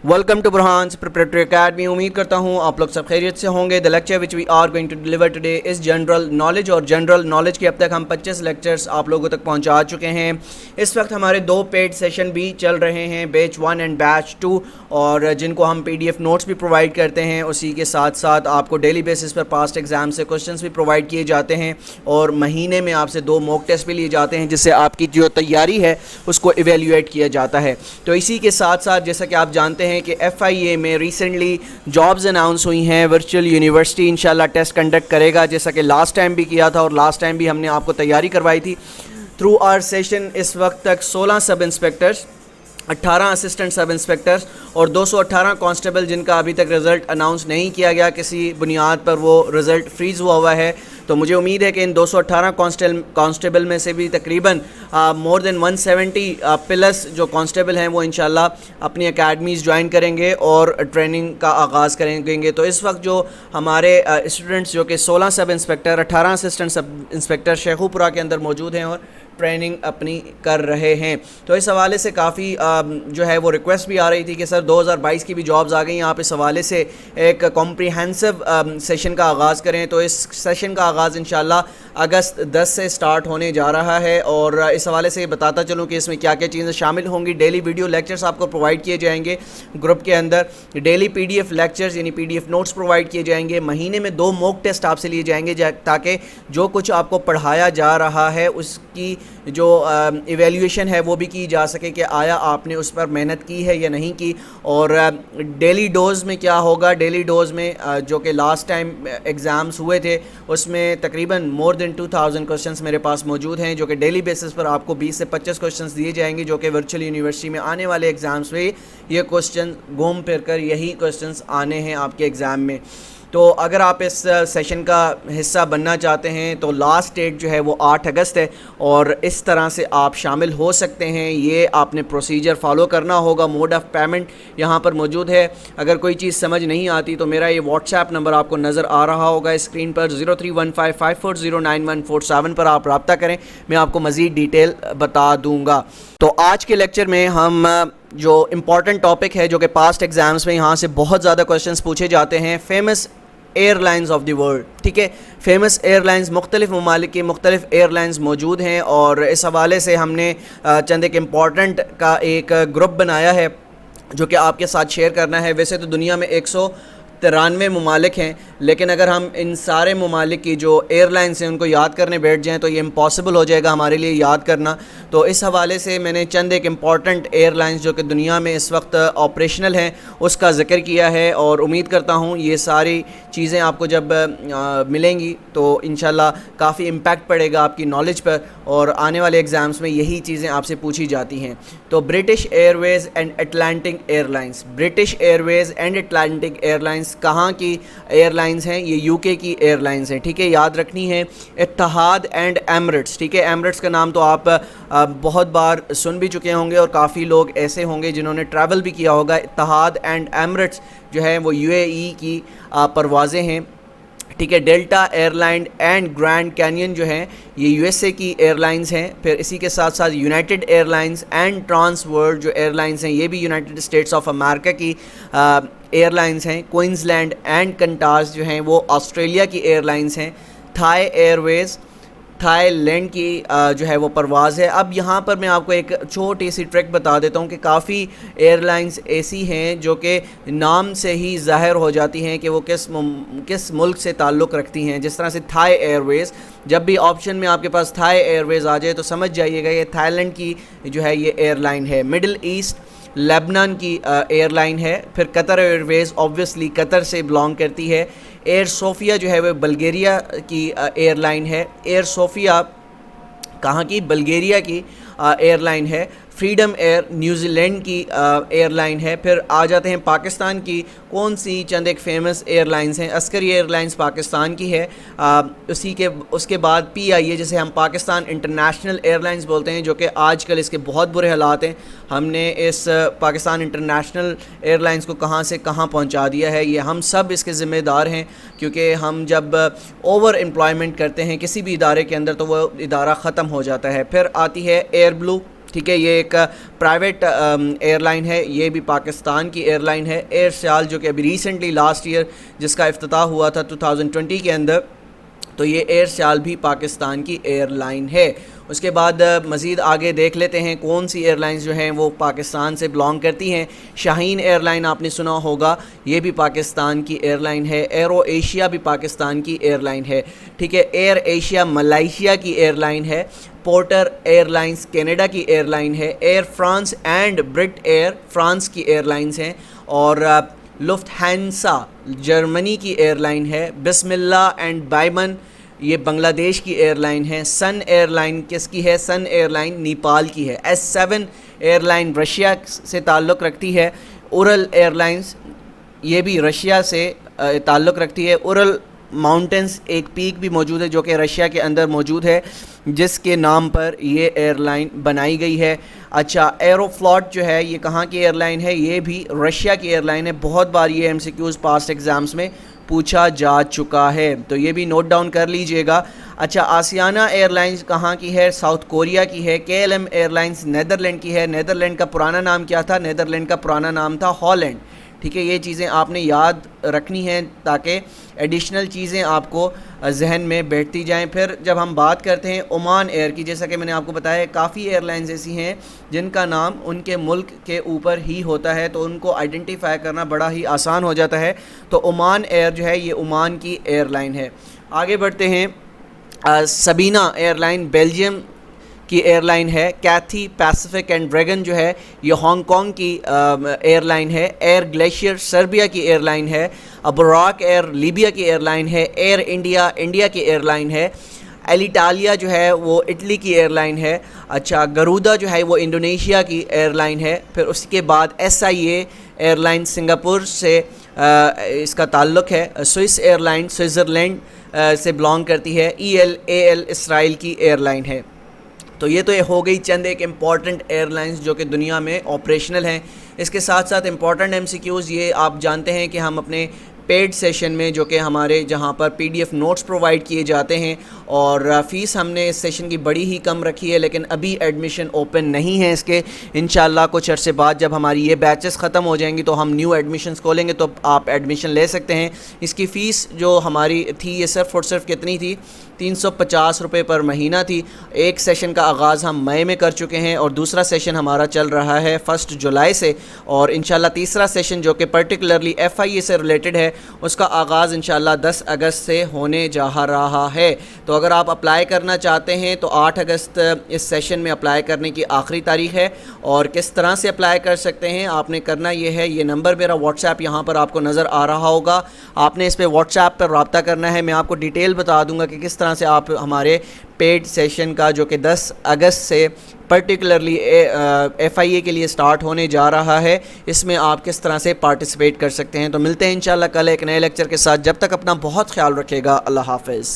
Welcome to Burhan's preparatory academy. उम्मीद करता हूँ आप लोग सब खैरियत से होंगे। The lecture which we are going to deliver today is general knowledge, और जनरल नॉलेज के अब तक हम 25 लेक्चर्स आप लोगों तक पहुँचा चुके हैं। इस वक्त हमारे 2 पेड सेशन भी चल रहे हैं, बैच 1 एंड बैच 2, और जिनको हम PDF नोट्स भी प्रोवाइड करते हैं। उसी के साथ साथ आपको डेली बेसिस पर पास्ट एग्ज़ाम से क्वेश्चंस भी प्रोवाइड किए जाते हैं, और महीने में आपसे 2 मॉक टेस्ट भी लिए जाते हैं, जिससे आपकी जो तैयारी है उसको इवेल्यूएट किया जाता है। तो इसी के साथ साथ जैसा कि आप जानते हैं कि FIA में रिसेंटली जॉब्स अनाउंस हुई हैं। वर्चुअल यूनिवर्सिटी इंशाल्लाह टेस्ट कंडक्ट करेगा, जैसा कि लास्ट टाइम भी किया था, और लास्ट टाइम भी हमने आपको तैयारी करवाई थी थ्रू आवर सेशन। इस वक्त तक 16 सब इंस्पेक्टर्स, 18 असिस्टेंट सब इंस्पेक्टर्स और 218 कांस्टेबल जिनका अभी तक रिज़ल्ट अनाउंस नहीं किया गया, किसी बुनियाद पर वो रिज़ल्ट फ्रीज़ हुआ है। तो मुझे उम्मीद है कि इन 218 कांस्टेबल में से भी तकरीबन मोर देन 170 प्लस जो कांस्टेबल हैं वो इंशाल्लाह अपनी अकेडमीज़ ज्वाइन करेंगे और ट्रेनिंग का आगाज़ करेंगे। तो इस वक्त जो हमारे स्टूडेंट्स जो कि 16 sub inspector, 18 assistant sub inspector Sheikhupura के अंदर मौजूद हैं और ट्रेनिंग अपनी कर रहे हैं। तो इस हवाले से काफ़ी जो है वो रिक्वेस्ट भी आ रही थी कि सर 2022 की भी जॉब्स आ गई हैं, आप इस हवाले से एक कॉम्प्रिहेंसिव सेशन का आगाज़ करें। तो इस सेशन का आगाज़ इंशाल्लाह अगस्त 10 से स्टार्ट होने जा रहा है, और इस हवाले से बताता चलूँ कि इसमें क्या क्या चीज़ें शामिल होंगी। डेली वीडियो लेक्चर्स आपको प्रोवाइड किए जाएंगे ग्रुप के अंदर, डेली PDF लेक्चर्स यानी PDF नोट्स प्रोवाइड किए जाएंगे, महीने में 2 मॉक टेस्ट आपसे लिए जाएंगे ताकि जो कुछ आपको पढ़ाया जा रहा है उसकी जो इवैल्यूएशन है वो भी की जा सके कि आया आपने उस पर मेहनत की है या नहीं की। और डेली डोज़ में क्या होगा, डेली डोज़ में जो कि लास्ट टाइम एग्ज़ाम्स हुए थे उसमें तकरीबन मोर देन 2000 क्वेश्चंस मेरे पास मौजूद हैं, जो कि डेली बेसिस पर आपको 20 से 25 क्वेश्चंस दिए जाएंगे, जो कि वर्चुअल यूनिवर्सिटी में आने वाले एग्ज़ाम्स में ये क्वेश्चन घूम फिर कर यही क्वेश्चंस आने हैं आपके एग्ज़ाम में। तो अगर आप इस सेशन का हिस्सा बनना चाहते हैं तो लास्ट डेट जो है वो 8 अगस्त है, और इस तरह से आप शामिल हो सकते हैं। ये आपने प्रोसीजर फॉलो करना होगा। मोड ऑफ़ पेमेंट यहाँ पर मौजूद है। अगर कोई चीज़ समझ नहीं आती तो मेरा ये व्हाट्सएप नंबर आपको नज़र आ रहा होगा स्क्रीन पर, 031554099147 पर आप रब्ता करें, मैं आपको मज़ीद डिटेल बता दूँगा। तो आज के लेक्चर में हम जो इम्पॉर्टेंट टॉपिक है, जो कि पास्ट एग्ज़ाम्स में यहाँ से बहुत ज़्यादा क्वेश्चंस पूछे जाते हैं, famous airlines of the world. ठीक है, फेमस एयरलाइंस, मुख्तलिफ ममालिक की मुख्तलिफ एयरलाइंस मौजूद हैं, और इस हवाले से हमने चंद एक इम्पॉर्टेंट का एक ग्रुप बनाया है जो कि आपके साथ शेयर करना है। वैसे तो दुनिया में 193 ममालिक हैं, लेकिन अगर हम इन सारे ममालिक की जो एयरलाइंस हैं उनको याद करने बैठ जाएं तो ये इम्पॉसिबल हो जाएगा हमारे लिए याद करना। तो इस हवाले से मैंने चंद एक इम्पॉर्टेंट एयरलाइंस जो कि दुनिया में इस वक्त ऑपरेशनल हैं उसका ज़िक्र किया है, और उम्मीद करता हूँ ये सारी चीज़ें आपको जब मिलेंगी तो इंशाल्लाह काफ़ी इम्पैक्ट पड़ेगा आपकी नॉलेज पर, और आने वाले एग्ज़ाम्स में यही चीज़ें आपसे पूछी जाती हैं। तो British Airways and Atlantic airlines, British Airways and Atlantic airlines कहाँ की एयरलाइंस हैं? ये UK की एयरलाइंस हैं। ठीक है, याद रखनी है। इत्तेहाद एंड एमिरेट्स, ठीक है, एमिरेट्स का नाम तो आप बहुत बार सुन भी चुके होंगे, और काफ़ी लोग ऐसे होंगे जिन्होंने ट्रैवल भी किया होगा। इत्तेहाद एंड एमिरेट्स जो है वो UAE की परवाज़ें हैं। ठीक है, delta airline and grand canyon जो हैं ये USA की एयरलाइंस हैं। फिर इसी के साथ साथ United Airlines and Trans World जो एयरलाइंस हैं ये भी यूनाइटेड स्टेट्स ऑफ अमेरिका की एयरलाइंस हैं। क्वींसलैंड एंड कंटास जो हैं वो ऑस्ट्रेलिया की एयरलाइंस हैं। थाई एयरवेज़ थाईलैंड की जो है वो परवाज़ है। अब यहाँ पर मैं आपको एक छोटी सी ट्रिक बता देता हूँ कि काफ़ी एयरलाइंस ऐसी हैं जो कि नाम से ही ज़ाहिर हो जाती हैं कि वो किस मुल्क से ताल्लुक़ रखती हैं। जिस तरह से थाई एयरवेज़, जब भी ऑप्शन में आपके पास थाई एयरवेज़ आ जाए तो समझ जाइएगा ये थाईलैंड की जो है ये एयरलाइन है। मिडिल ईस्ट लेबनान की एयरलाइन है। फिर कतर एयरवेज़ ऑब्वियसली कतर से बिलोंग करती है। एयर सोफिया जो है वह बल्गेरिया की एयरलाइन है। एयर सोफिया कहाँ की? बल्गेरिया की एयरलाइन है। फ्रीडम एयर न्यूजीलैंड की एयरलाइन है। फिर आ जाते हैं पाकिस्तान की कौन सी चंद एक फ़ेमस एयरलाइंस हैं। अस्करी एयरलाइंस पाकिस्तान की है। उसके बाद PIA जिसे हम पाकिस्तान इंटरनेशनल एयरलाइंस बोलते हैं, जो कि आजकल इसके बहुत बुरे हालात हैं। हमने इस पाकिस्तान इंटरनेशनल एयरलाइंस को कहाँ से कहाँ पहुँचा दिया है, ये हम सब इसके ज़िम्मेदार हैं, क्योंकि हम जब ओवर एम्प्लॉयमेंट करते हैं किसी भी इदारे के अंदर तो वो इदारा ख़त्म हो जाता है। फिर आती है एयर ब्लू ٹھیک ہے، یہ ایک پرائیویٹ ایئر لائن ہے، یہ بھی پاکستان کی ایئر لائن ہے، ایئر سیال، جو کہ ابھی ریسنٹلی لاسٹ ایئر جس کا افتتاح ہوا تھا 2020 کے اندر، تو یہ ایئر سیال بھی پاکستان کی ایئر لائن ہے۔ اس کے بعد مزید آگے دیکھ لیتے ہیں کون سی ایئر لائنز جو ہیں وہ پاکستان سے بلانگ کرتی ہیں۔ شاہین ایئر لائن آپ نے سنا ہوگا، یہ بھی پاکستان کی ایئر لائن ہے۔ ایرو ایشیا بھی پاکستان کی ایئر لائن ہے، ٹھیک ہے۔ ایئر ایشیا ملائیشیا کی ایئر لائن ہے۔ پورٹر ایئر لائنز کینیڈا کی ایئر لائن ہے۔ Air France and Brit Air France کی ایئر لائنز ہیں، اور لفٹ ہینسا جرمنی کی ایئر لائن ہے۔ بسم اللہ اینڈ بائمن یہ بنگلہ دیش کی ایئر لائن ہے۔ سن ایئر لائن کس کی ہے؟ سن ایئر لائن نیپال کی ہے۔ S7 ایئر لائن رشیا سے تعلق رکھتی ہے۔ اورل ایئر لائنز یہ بھی رشیا سے تعلق رکھتی ہے۔ اورل ماؤنٹینز ایک پیک بھی موجود ہے جو کہ رشیا کے اندر موجود ہے، جس کے نام پر یہ ایئر لائن بنائی گئی ہے۔ اچھا، ایرو فلاٹ جو ہے یہ کہاں کی ایئر لائن ہے؟ یہ بھی رشیا کی ایئر لائن ہے۔ بہت بار یہ MCQs پاسٹ ایگزامز میں پوچھا جا چکا ہے، تو یہ بھی نوٹ ڈاؤن کر لیجئے گا۔ اچھا، آسیانہ ایئر لائنز کہاں کی ہے؟ ساؤتھ کوریا کی ہے۔ KLM ایئر لائنز نیدرلینڈ کی ہے۔ نیدرلینڈ کا پرانا نام کیا تھا؟ نیدرلینڈ کا پرانا نام تھا ہالینڈ، ٹھیک ہے۔ یہ چیزیں آپ نے یاد رکھنی ہیں تاکہ ایڈیشنل چیزیں آپ کو ذہن میں بیٹھتی جائیں۔ پھر جب ہم بات کرتے ہیں عمان ایئر کی، جیسا کہ میں نے آپ کو بتایا کافی ایئر لائنز ایسی ہیں جن کا نام ان کے ملک کے اوپر ہی ہوتا ہے، تو ان کو آئیڈینٹیفائی کرنا بڑا ہی آسان ہو جاتا ہے۔ تو عمان ایئر جو ہے یہ عمان کی ایئر لائن ہے۔ آگے بڑھتے ہیں، سبینہ ایئر لائن بیلجیم کی ایئر لائن ہے۔ کیتھی پیسیفک اینڈ ڈریگن جو ہے یہ ہانگ کانگ کی ایئر لائن ہے۔ ایئر گلیشیئر سربیا کی ایئر لائن ہے۔ ابراک ایئر لیبیا کی ایئر لائن ہے۔ ایئر انڈیا انڈیا کی ایئر لائن ہے۔ ایلیٹالیا جو ہے وہ اٹلی کی ایئر لائن ہے۔ اچھا، گرودا جو ہے وہ انڈونیشیا کی ایئر لائن ہے۔ پھر اس کے بعد SIA ایئر لائن سنگاپور سے اس کا تعلق ہے۔ سوئس ایئر لائن سوئٹزرلینڈ سے بلانگ کرتی ہے۔ ELAL اسرائیل کی ایئر لائن ہے۔ تو یہ ہو گئی چند ایک امپورٹنٹ ایئر لائنز جو کہ دنیا میں آپریشنل ہیں۔ اس کے ساتھ ساتھ امپورٹنٹ MCQs یہ آپ جانتے ہیں کہ ہم اپنے پیڈ سیشن میں، جو کہ ہمارے جہاں پر PDF نوٹس پرووائڈ کیے جاتے ہیں، اور فیس ہم نے اس سیشن کی بڑی ہی کم رکھی ہے، لیکن ابھی ایڈمیشن اوپن نہیں ہے اس کے۔ انشاءاللہ کچھ عرصے بعد جب ہماری یہ بیچز ختم ہو جائیں گی تو ہم نیو ایڈمیشنز کھولیں گے، تو آپ ایڈمیشن لے سکتے ہیں۔ اس کی فیس جو ہماری تھی یہ صرف اور صرف کتنی تھی؟ 350 روپے پر مہینہ تھی۔ ایک سیشن کا آغاز ہم مئی میں کر چکے ہیں، اور دوسرا سیشن ہمارا چل رہا ہے 1 جولائی سے، اور انشاءاللہ تیسرا سیشن جو کہ پرٹیکولرلی FIA سے ریلیٹڈ ہے اس کا آغاز انشاءاللہ 10 اگست سے ہونے جا رہا ہے۔ تو اگر آپ اپلائی کرنا چاہتے ہیں تو 8 اگست اس سیشن میں اپلائی کرنے کی آخری تاریخ ہے۔ اور کس طرح سے اپلائی کر سکتے ہیں؟ آپ نے کرنا یہ ہے، یہ نمبر میرا واٹس ایپ یہاں پر آپ کو نظر آ رہا ہوگا، آپ نے اس پہ واٹس ایپ پر رابطہ کرنا ہے۔ میں آپ کو ڈیٹیل بتا دوں گا کہ کس طرح سے آپ ہمارے پیڈ سیشن کا جو کہ 10 اگست سے پرٹیکولرلی FIA کے لیے سٹارٹ ہونے جا رہا ہے، اس میں آپ کس طرح سے پارٹیسپیٹ کر سکتے ہیں۔ تو ملتے ہیں انشاءاللہ کل ایک نئے لیکچر کے ساتھ، جب تک اپنا بہت خیال رکھے گا۔ اللہ حافظ۔